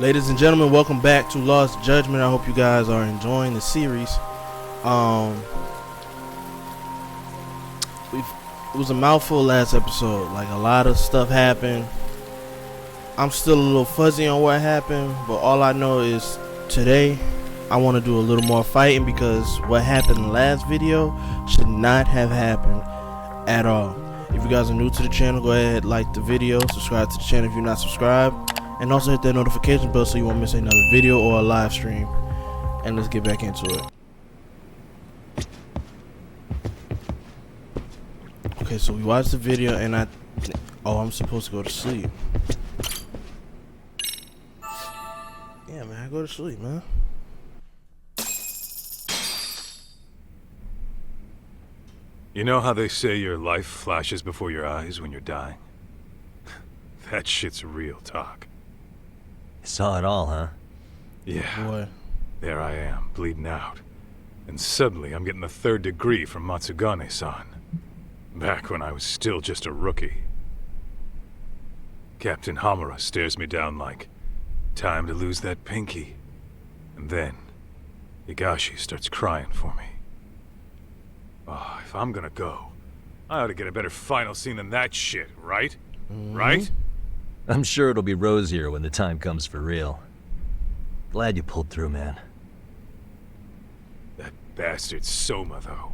Ladies and gentlemen, welcome back to Lost Judgment. I hope you guys are enjoying the series. It was a mouthful last episode. Like, a lot of stuff happened. I'm still a little fuzzy on what happened, but all I know is today I want to do a little more fighting, because what happened in the last video should not have happened at all. If you guys are new to the channel, go ahead, like the video, subscribe to the channel if you're not subscribed, and also hit that notification bell so you won't miss another video or a live stream. And let's get back into it. Okay, so we watched the video and I'm supposed to go to sleep. Yeah, man, I go to sleep, man. You know how they say your life flashes before your eyes when you're dying? That shit's real talk. You saw it all, huh? Yeah. Boy. There I am, bleeding out. And suddenly I'm getting the 3rd degree from Matsugane-san. Back when I was still just a rookie. Captain Hamura stares me down like, time to lose that pinky. And then, Higashi starts crying for me. Oh, if I'm gonna go, I ought to get a better final scene than that shit, right? Right? I'm sure it'll be rosier when the time comes for real. Glad you pulled through, man. That bastard Soma, though.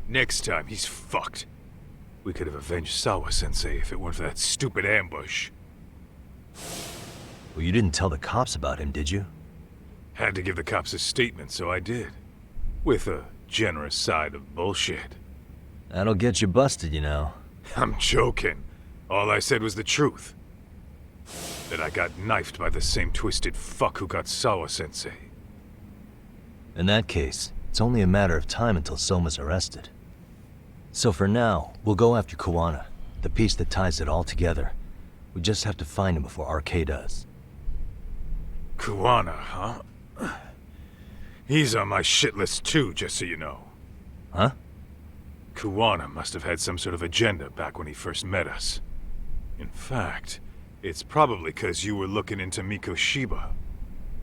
Next time, he's fucked. We could have avenged Sawa-sensei if it weren't for that stupid ambush. Well, you didn't tell the cops about him, did you? Had to give the cops a statement, so I did. With a generous side of bullshit. That'll get you busted, you know. I'm joking. All I said was the truth. That I got knifed by the same twisted fuck who got Sawa-sensei. In that case, it's only a matter of time until Soma's arrested. So for now, we'll go after Kuwana, the piece that ties it all together. We just have to find him before RK does. Kuwana, huh? He's on my shit list too, just so you know. Huh? Kuwana must have had some sort of agenda back when he first met us. In fact, it's probably because you were looking into Mikoshiba.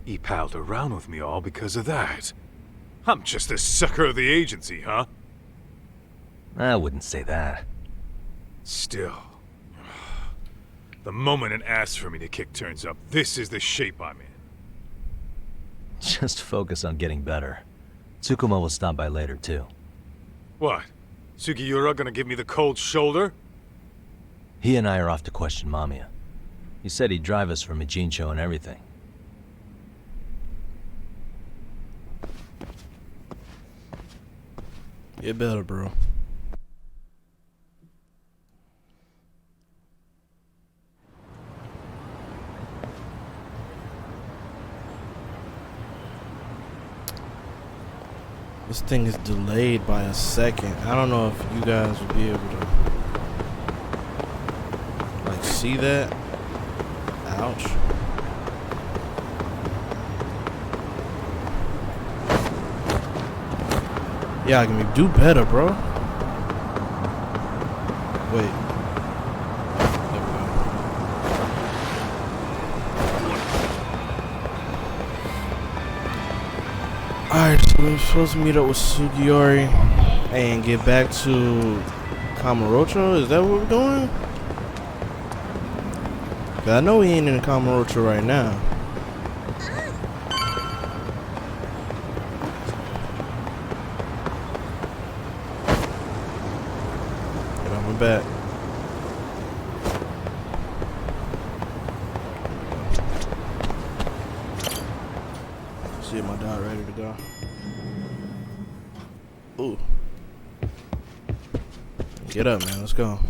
He palled around with me all because of that. I'm just a sucker of the agency, huh? I wouldn't say that. Still. The moment an ass for me to kick turns up, this is the shape I'm in. Just focus on getting better. Tsukuma will stop by later, too. What? Sugiura gonna give me the cold shoulder? He and I are off to question Mamiya. He said he'd drive us from Mijincho and everything. Get better, bro. This thing is delayed by a second. I don't know if you guys will be able to like see that. Ouch. Yeah, I can do better, bro. Wait. There we go. Alright, so we're supposed to meet up with Sugiura and get back to Kamurocho. Is that what we're doing? Cause I know he ain't in Kamurocho right now. Get on my back. See my dog ready to go. Ooh. Get up, man. Let's go.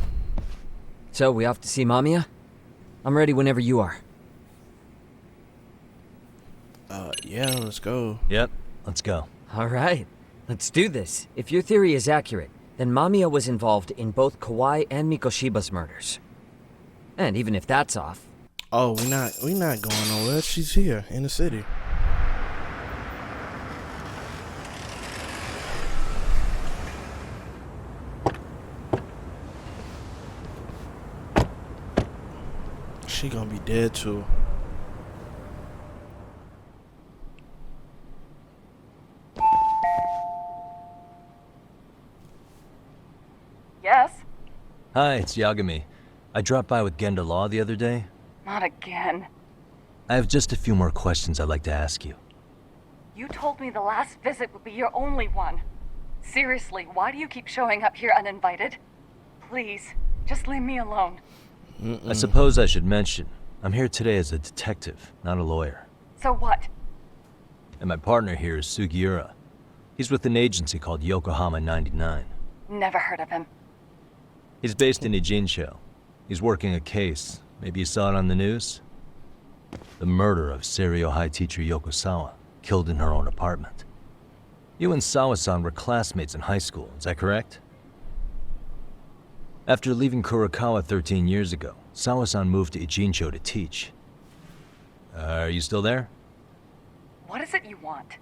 So, we off to see Mamiya? I'm ready whenever you are. Yeah, let's go. Yep, let's go. Alright, let's do this. If your theory is accurate, then Mamiya was involved in both Kawai and Mikoshiba's murders. And even if that's off... Oh, we not going nowhere. She's here, in the city. She gonna be dead too. Hi, it's Yagami. I dropped by with Genda Law the other day. Not again. I have just a few more questions I'd like to ask you. You told me the last visit would be your only one. Seriously, why do you keep showing up here uninvited? Please, just leave me alone. I suppose I should mention, I'm here today as a detective, not a lawyer. So what? And my partner here is Sugiura. He's with an agency called Yokohama 99. Never heard of him. He's based in Ijincho. He's working a case. Maybe you saw it on the news? The murder of Seiryo High teacher Yokosawa, killed in her own apartment. You and Sawa-san were classmates in high school, is that correct? After leaving Kurokawa 13 years ago, Sawa-san moved to Ijincho to teach. Are you still there? What is it you want?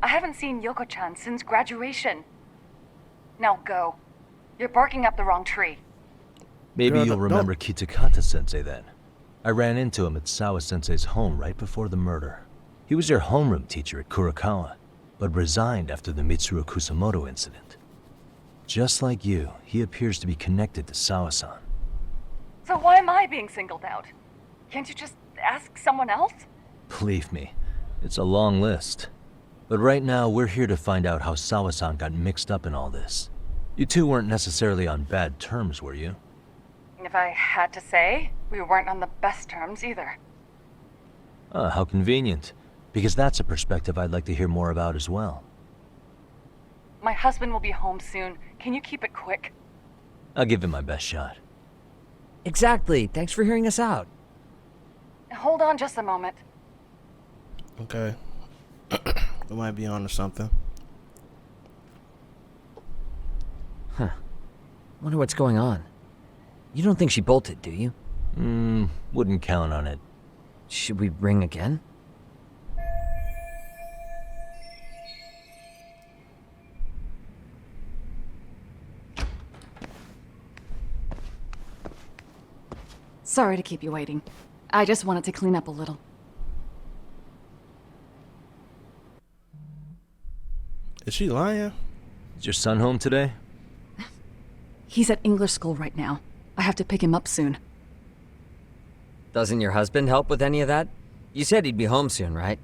I haven't seen Yoko-chan since graduation. Now go. You're barking up the wrong tree. Maybe Girl, you'll remember Kitakata-sensei then. I ran into him at Sawa-sensei's home right before the murder. He was your homeroom teacher at Kurokawa, but resigned after the Mitsuru Kusamoto incident. Just like you, he appears to be connected to Sawa-san. So why am I being singled out? Can't you just ask someone else? Believe me, it's a long list. But right now, we're here to find out how Sawa-san got mixed up in all this. You two weren't necessarily on bad terms, were you? If I had to say, we weren't on the best terms either. Ah, how convenient. Because that's a perspective I'd like to hear more about as well. My husband will be home soon. Can you keep it quick? I'll give it my best shot. Exactly. Thanks for hearing us out. Hold on just a moment. Okay. We might be on to something. Huh. Wonder what's going on. You don't think she bolted, do you? Wouldn't count on it. Should we ring again? Sorry to keep you waiting. I just wanted to clean up a little. Is she lying? Is your son home today? He's at English school right now. I have to pick him up soon. Doesn't your husband help with any of that? You said he'd be home soon, right?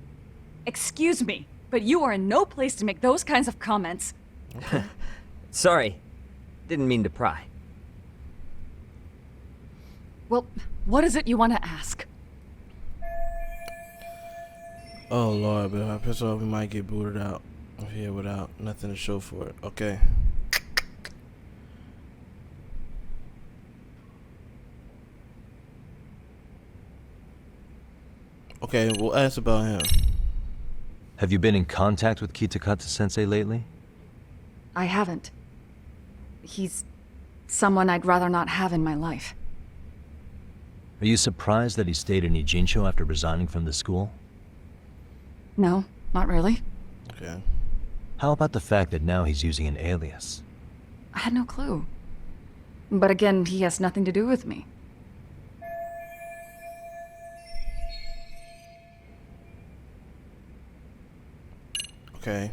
Excuse me, but you are in no place to make those kinds of comments. Sorry. Didn't mean to pry. Well, what is it you want to ask? Oh Lord, but if I piss off, we might get booted out of here without nothing to show for it. Okay. Okay, we'll ask about him. Have you been in contact with Kitakata-sensei lately? I haven't. He's someone I'd rather not have in my life. Are you surprised that he stayed in Ijincho after resigning from the school? No, not really. Okay. How about the fact that now he's using an alias? I had no clue. But again, he has nothing to do with me. Okay.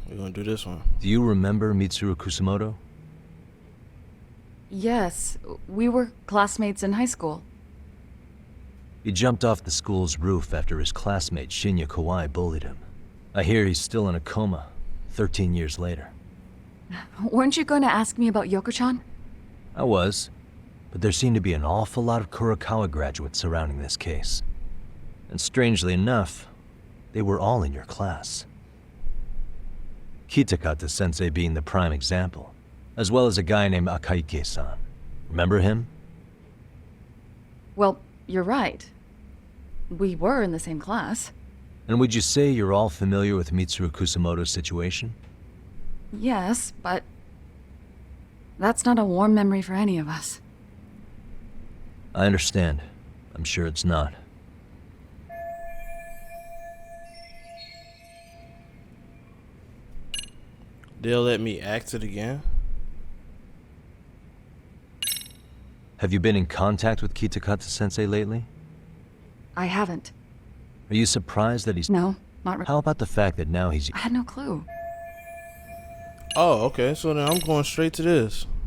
We're gonna do this one. Do you remember Mitsuru Kusamoto? Yes, we were classmates in high school. He jumped off the school's roof after his classmate Shinya Kawai bullied him. I hear he's still in a coma, 13 years later. Weren't you going to ask me about Yoko-chan? I was, but there seemed to be an awful lot of Kurokawa graduates surrounding this case. And strangely enough, they were all in your class. Kitakata-sensei being the prime example, as well as a guy named Akaike-san. Remember him? Well, you're right. We were in the same class. And would you say you're all familiar with Mitsuru Kusamoto's situation? Yes, but that's not a warm memory for any of us. I understand. I'm sure it's not. They'll let me act it again? Have you been in contact with Kitakata-sensei lately? I haven't. Are you surprised that he's... No, not really. How about the fact that now he's... I had no clue. Oh, okay. So then I'm going straight to this.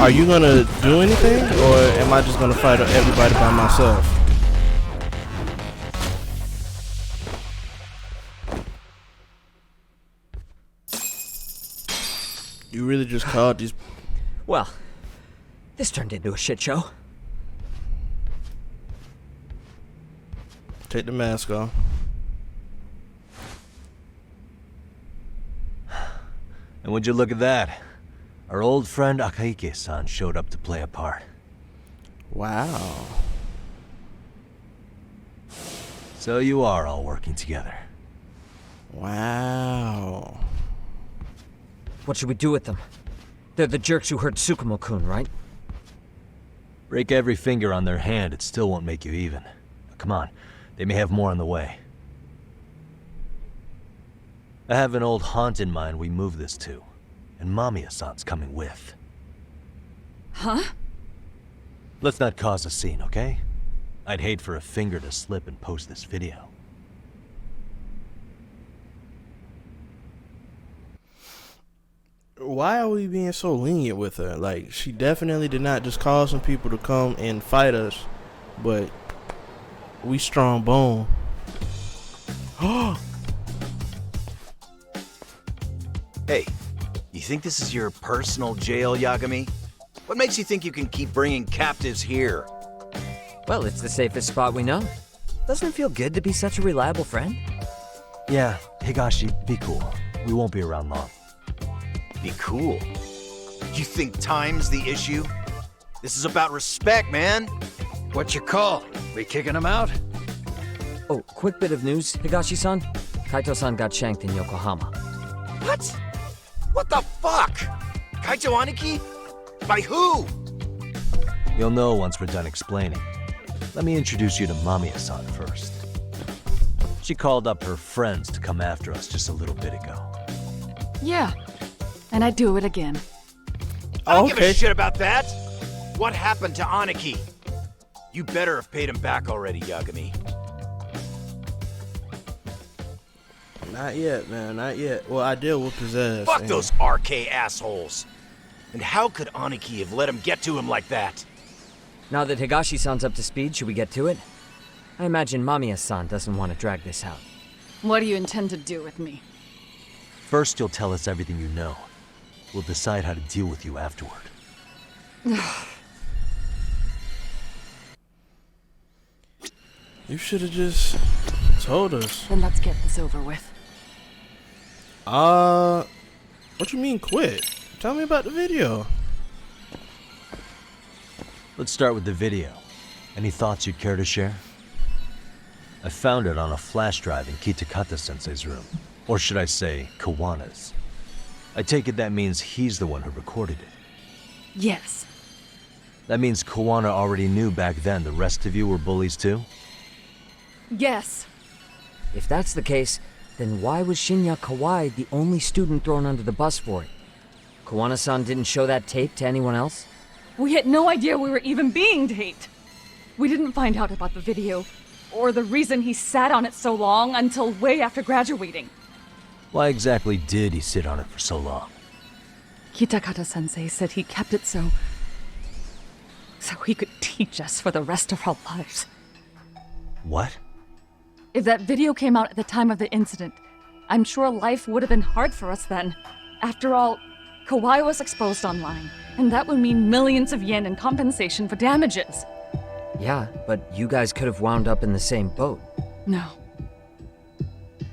Are you gonna do anything, or am I just gonna fight everybody by myself? You really just called these... Well, this turned into a shit show. Take the mask off. And would you look at that? Our old friend Akaike-san showed up to play a part. Wow. So you are all working together. Wow. What should we do with them? They're the jerks who hurt Tsukumo-kun, right? Break every finger on their hand, it still won't make you even. Come on, they may have more on the way. I have an old haunt in mind we move this to, and Mamiya-san's coming with. Huh? Let's not cause a scene, okay? I'd hate for a finger to slip and post this video. Why are we being so lenient with her? Like, she definitely did not just call some people to come and fight us, but we strong bone. Hey, you think this is your personal jail, Yagami? What makes you think you can keep bringing captives here? Well, it's the safest spot we know. Doesn't it feel good to be such a reliable friend? Yeah, Higashi, be cool. We won't be around long. Be cool. You think time's the issue? This is about respect, man. What you call? We kicking him out? Oh, quick bit of news, Higashi-san. Kaito-san got shanked in Yokohama. What? What the fuck? Kaito Aniki? By who? You'll know once we're done explaining. Let me introduce you to Mamiya-san first. She called up her friends to come after us just a little bit ago. Yeah. And I'd do it again. I don't give a shit about that. What happened to Aniki? You better have paid him back already, Yagami. Not yet, man. Not yet. Well, I did whoop his ass. Fuck those RK assholes. And how could Aniki have let him get to him like that? Now that Higashi-san's up to speed, should we get to it? I imagine Mamiya-san doesn't want to drag this out. What do you intend to do with me? First, you'll tell us everything you know. We'll decide how to deal with you afterward. You should have just told us. Then let's get this over with. What you mean quit? Tell me about the video. Let's start with the video. Any thoughts you'd care to share? I found it on a flash drive in Kitakata-sensei's room. Or should I say, Kawana's. I take it that means he's the one who recorded it. Yes. That means Kawana already knew back then the rest of you were bullies too? Yes. If that's the case, then why was Shinya Kawai the only student thrown under the bus for it? Kawana-san didn't show that tape to anyone else? We had no idea we were even being taped. We didn't find out about the video, or the reason he sat on it so long until way after graduating. Why exactly did he sit on it for so long? Kitakata-sensei said he kept it so he could teach us for the rest of our lives. What? If that video came out at the time of the incident, I'm sure life would have been hard for us then. After all, Kawai was exposed online, and that would mean millions of yen in compensation for damages. Yeah, but you guys could have wound up in the same boat. No.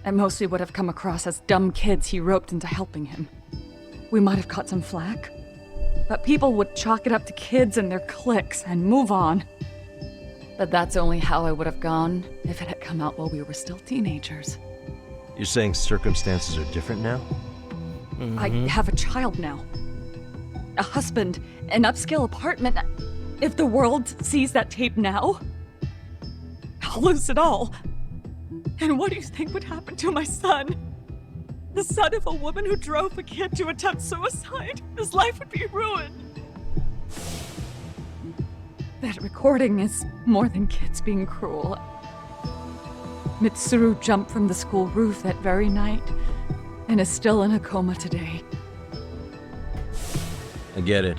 At most, we would have come across as dumb kids he roped into helping him. We might have caught some flack, but people would chalk it up to kids and their cliques and move on. But that's only how I would have gone if it had come out while we were still teenagers. You're saying circumstances are different now? I have a child now. A husband, an upscale apartment. If the world sees that tape now, I'll lose it all. And what do you think would happen to my son? The son of a woman who drove a kid to attempt suicide? His life would be ruined. That recording is more than kids being cruel. Mitsuru jumped from the school roof that very night and is still in a coma today. I get it.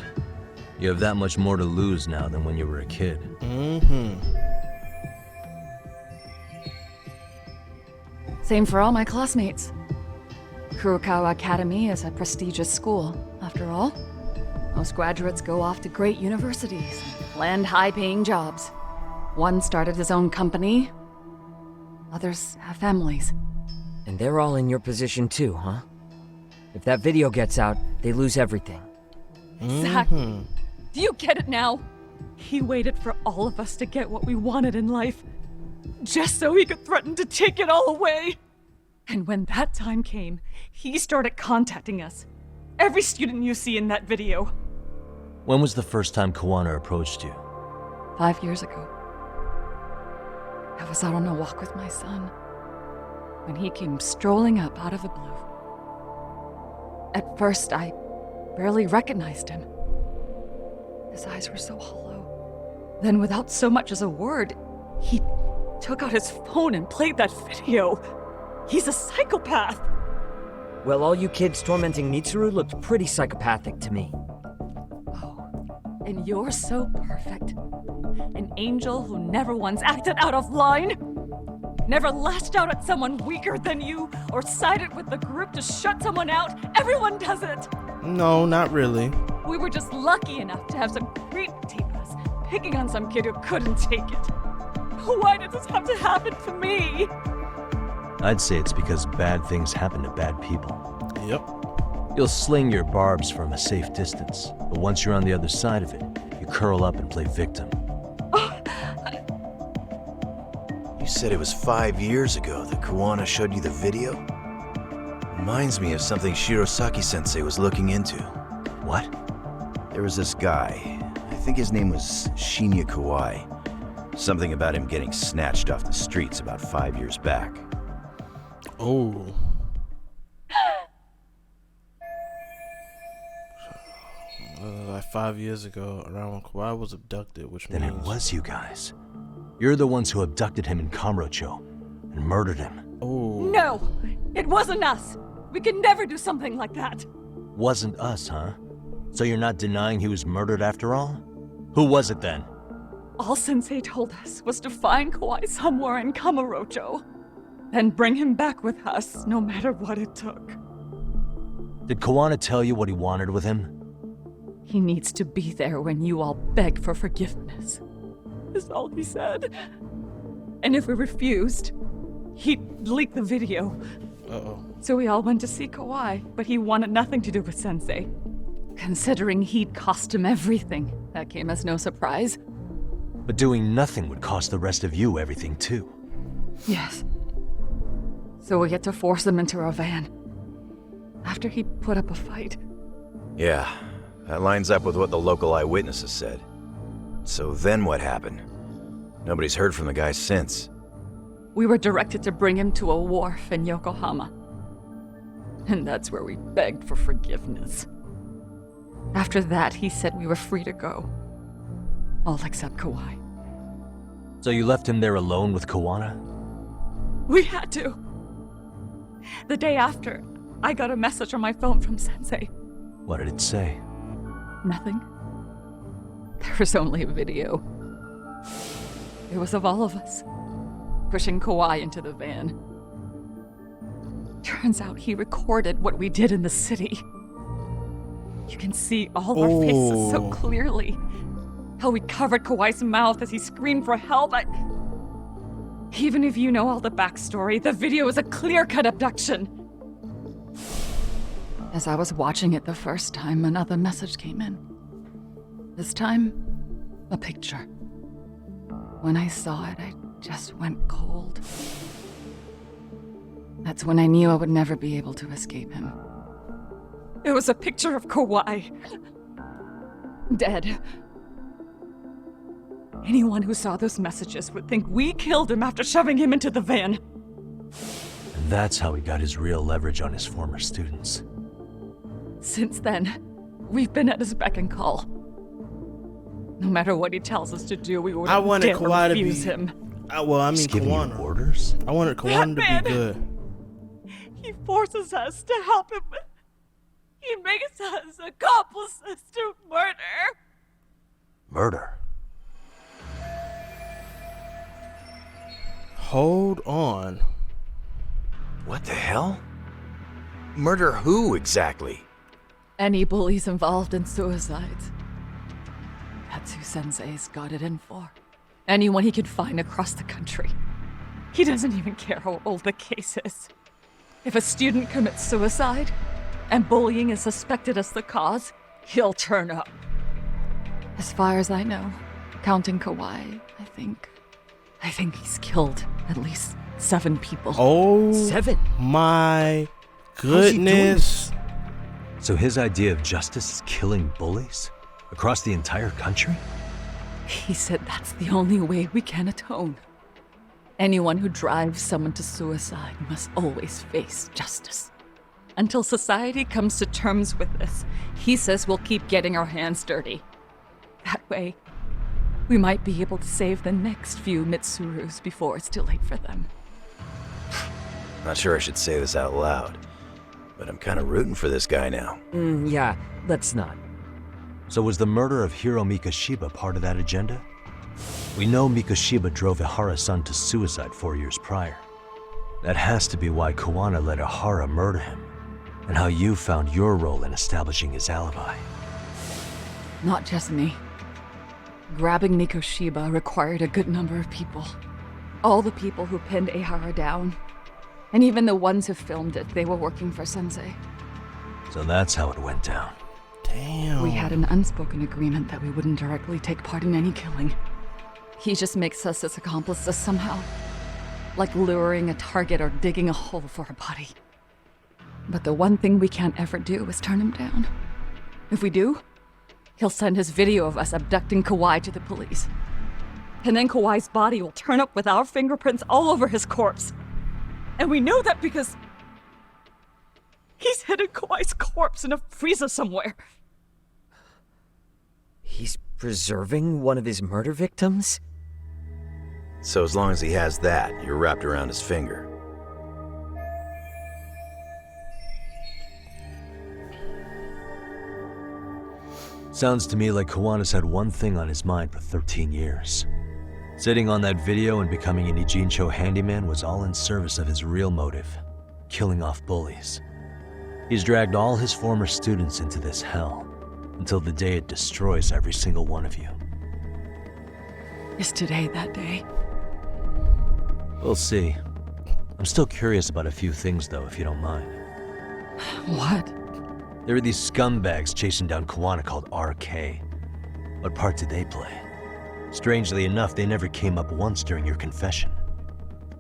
You have that much more to lose now than when you were a kid. Same for all my classmates. Kurokawa Academy is a prestigious school, after all. Most graduates go off to great universities, land high-paying jobs. One started his own company. Others have families. And they're all in your position too, huh? If that video gets out, they lose everything. Exactly. Do you get it now? He waited for all of us to get what we wanted in life, just so he could threaten to take it all away. And when that time came, he started contacting us. Every student you see in that video. When was the first time Kawana approached you? 5 years ago. I was out on a walk with my son when he came strolling up out of the blue. At first, I barely recognized him. His eyes were so hollow. Then, without so much as a word, he took out his phone and played that video. He's a psychopath. Well, all you kids tormenting Mitsuru looked pretty psychopathic to me. Oh, and you're so perfect. An angel who never once acted out of line. Never lashed out at someone weaker than you, or sided with the group to shut someone out. Everyone does it. No, not really. We were just lucky enough to have some creep tape us, picking on some kid who couldn't take it. Why did this have to happen to me? I'd say it's because bad things happen to bad people. Yep. You'll sling your barbs from a safe distance, but once you're on the other side of it, you curl up and play victim. You said it was 5 years ago that Kawana showed you the video? Reminds me of something Shirosaki-sensei was looking into. What? There was this guy. I think his name was Shinya Kawai. Something about him getting snatched off the streets about 5 years back. Oh. Like 5 years ago, around when Kawhi was abducted, which Then means... it was you guys. You're the ones who abducted him in Kamurocho and murdered him. Oh. No, it wasn't us. We could never do something like that. Wasn't us, huh? So you're not denying he was murdered after all? Who was it then? All Sensei told us was to find Kawhi somewhere in Kamurocho, then bring him back with us, no matter what it took. Did Kawana tell you what he wanted with him? He needs to be there when you all beg for forgiveness, is all he said. And if we refused, he'd leak the video. Uh-oh. So we all went to see Kawhi, but he wanted nothing to do with Sensei. Considering he'd cost him everything, that came as no surprise. But doing nothing would cost the rest of you everything too. Yes. So we had to force him into our van. After he put up a fight. Yeah, that lines up with what the local eyewitnesses said. So then what happened? Nobody's heard from the guy since. We were directed to bring him to a wharf in Yokohama. And that's where we begged for forgiveness. After that, he said we were free to go. All except Kawhi. So you left him there alone with Kawana? We had to. The day after, I got a message on my phone from Sensei. What did it say? Nothing. There was only a video. It was of all of us, pushing Kawhi into the van. Turns out he recorded what we did in the city. You can see all our faces so clearly. How we covered Kawhi's mouth as he screamed for help. Even if you know all the backstory, the video is a clear-cut abduction. As I was watching it the first time, another message came in. This time, a picture. When I saw it, I just went cold. That's when I knew I would never be able to escape him. It was a picture of Kawhi. Dead. Anyone who saw those messages would think we killed him after shoving him into the van. And that's how he got his real leverage on his former students. Since then, we've been at his beck and call. No matter what he tells us to do, we wouldn't dare refuse him. He's giving you orders? I wanted Kawana to be good. He forces us to help him. He makes us accomplices to murder. Murder? Hold on. What the hell? Murder who exactly? Any bullies involved in suicides. That's who Sensei's got it in for. Anyone he could find across the country. He doesn't even care how old the case is. If a student commits suicide, and bullying is suspected as the cause, he'll turn up. As far as I know, counting Kawhi, I think he's killed at least 7 people. Oh, 7? my How's he doing goodness. So his idea of justice is killing bullies? Across the entire country? He said that's the only way we can atone. Anyone who drives someone to suicide must always face justice. Until society comes to terms with this, he says we'll keep getting our hands dirty. That way, we might be able to save the next few Mitsurus before it's too late for them. Not sure I should say this out loud, but I'm kind of rooting for this guy now. Yeah, let's not. So was the murder of Hiro Mikoshiba part of that agenda? We know Mikoshiba drove Ihara-san to suicide 4 years prior. That has to be why Kawana let Ihara murder him, and how you found your role in establishing his alibi. Not just me. Grabbing Mikoshiba required a good number of people. All the people who pinned Ihara down. And even the ones who filmed it, they were working for Sensei. So that's how it went down. Damn. We had an unspoken agreement that we wouldn't directly take part in any killing. He just makes us his accomplices somehow. Like luring a target or digging a hole for a body. But the one thing we can't ever do is turn him down. If we do, he'll send his video of us abducting Kawhi to the police. And then Kawhi's body will turn up with our fingerprints all over his corpse. And we know that because he's hidden Kawhi's corpse in a freezer somewhere. He's preserving one of his murder victims? So as long as he has that, you're wrapped around his finger. Sounds to me like Kawana's had one thing on his mind for 13 years. Sitting on that video and becoming an Ijincho handyman was all in service of his real motive, killing off bullies. He's dragged all his former students into this hell, until the day it destroys every single one of you. Is today that day? We'll see. I'm still curious about a few things though, if you don't mind. What? There are these scumbags chasing down Kawana called RK. What part did they play? Strangely enough, they never came up once during your confession.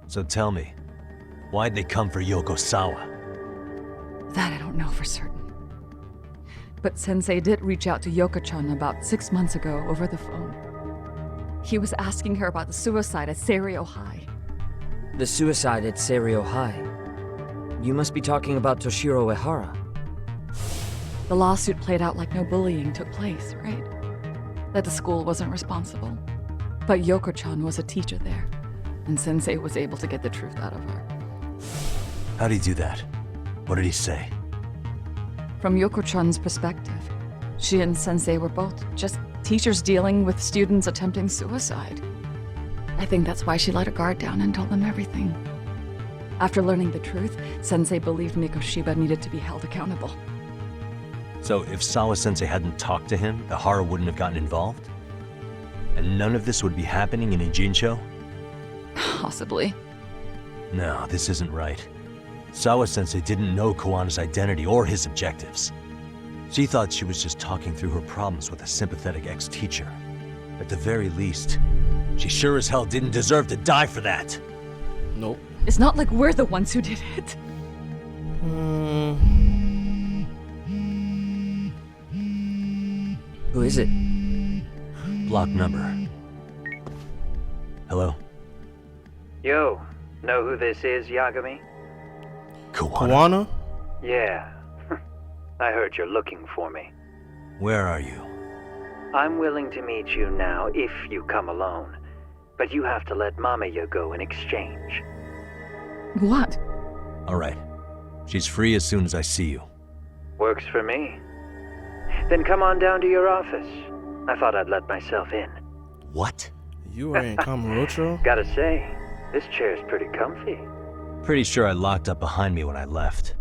So tell me, why'd they come for Yokosawa? That I don't know for certain. But Sensei did reach out to Yoko-chan about 6 months ago over the phone. He was asking her about the suicide at Seiryo High. The suicide at Seiryo High. You must be talking about Toshiro Ehara. The lawsuit played out like no bullying took place, right? That the school wasn't responsible. But Yoko-chan was a teacher there, and Sensei was able to get the truth out of her. How'd he do that? What did he say? From Yoko-chan's perspective, she and Sensei were both just teachers dealing with students attempting suicide. I think that's why she let her guard down and told them everything. After learning the truth, Sensei believed Mikoshiba needed to be held accountable. So if Sawa-sensei hadn't talked to him, Ihara wouldn't have gotten involved? And none of this would be happening in Ijincho? Possibly. No, this isn't right. Sawa-sensei didn't know Kawana's identity or his objectives. She thought she was just talking through her problems with a sympathetic ex-teacher. At the very least, she sure as hell didn't deserve to die for that. Nope. It's not like we're the ones who did it. Who is it? Block number. Hello? Yo, know who this is, Yagami? Kawana? Yeah. I heard you're looking for me. Where are you? I'm willing to meet you now if you come alone. But you have to let Mamiya go in exchange. What? Alright. She's free as soon as I see you. Works for me. Then come on down to your office. I thought I'd let myself in. What? You were in Kamurocho? Gotta say, this chair's pretty comfy. Pretty sure I locked up behind me when I left.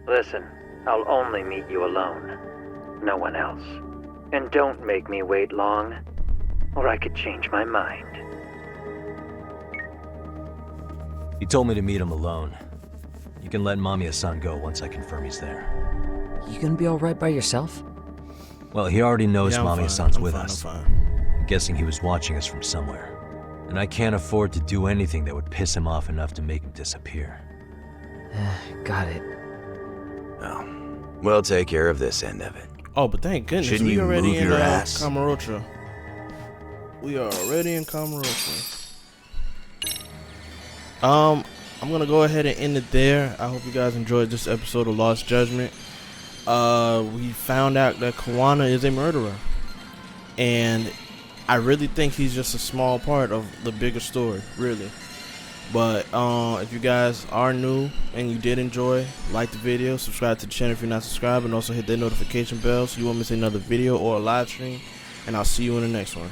Listen, I'll only meet you alone. No one else. And don't make me wait long, or I could change my mind. He told me to meet him alone. You can let Mamiya-san go once I confirm he's there. You gonna be alright by yourself? Well, he already knows Yeah, I'm Mamiya-san's fine. with I'm fine, us. I'm fine. I'm guessing he was watching us from somewhere. And I can't afford to do anything that would piss him off enough to make him disappear. Got it. Oh, we'll take care of this end of it. Oh, but thank goodness Shouldn't we you already move in your ass? Kamurocho. We are already in Kamurocho. I'm gonna go ahead and end it there. I hope you guys enjoyed this episode of Lost Judgment. We found out that Kawana is a murderer, and I really think he's just a small part of the bigger story, really. But if you guys are new and you did enjoy, like the video, subscribe to the channel if you're not subscribed, and also hit that notification bell so you won't miss another video or a live stream. And I'll see you in the next one.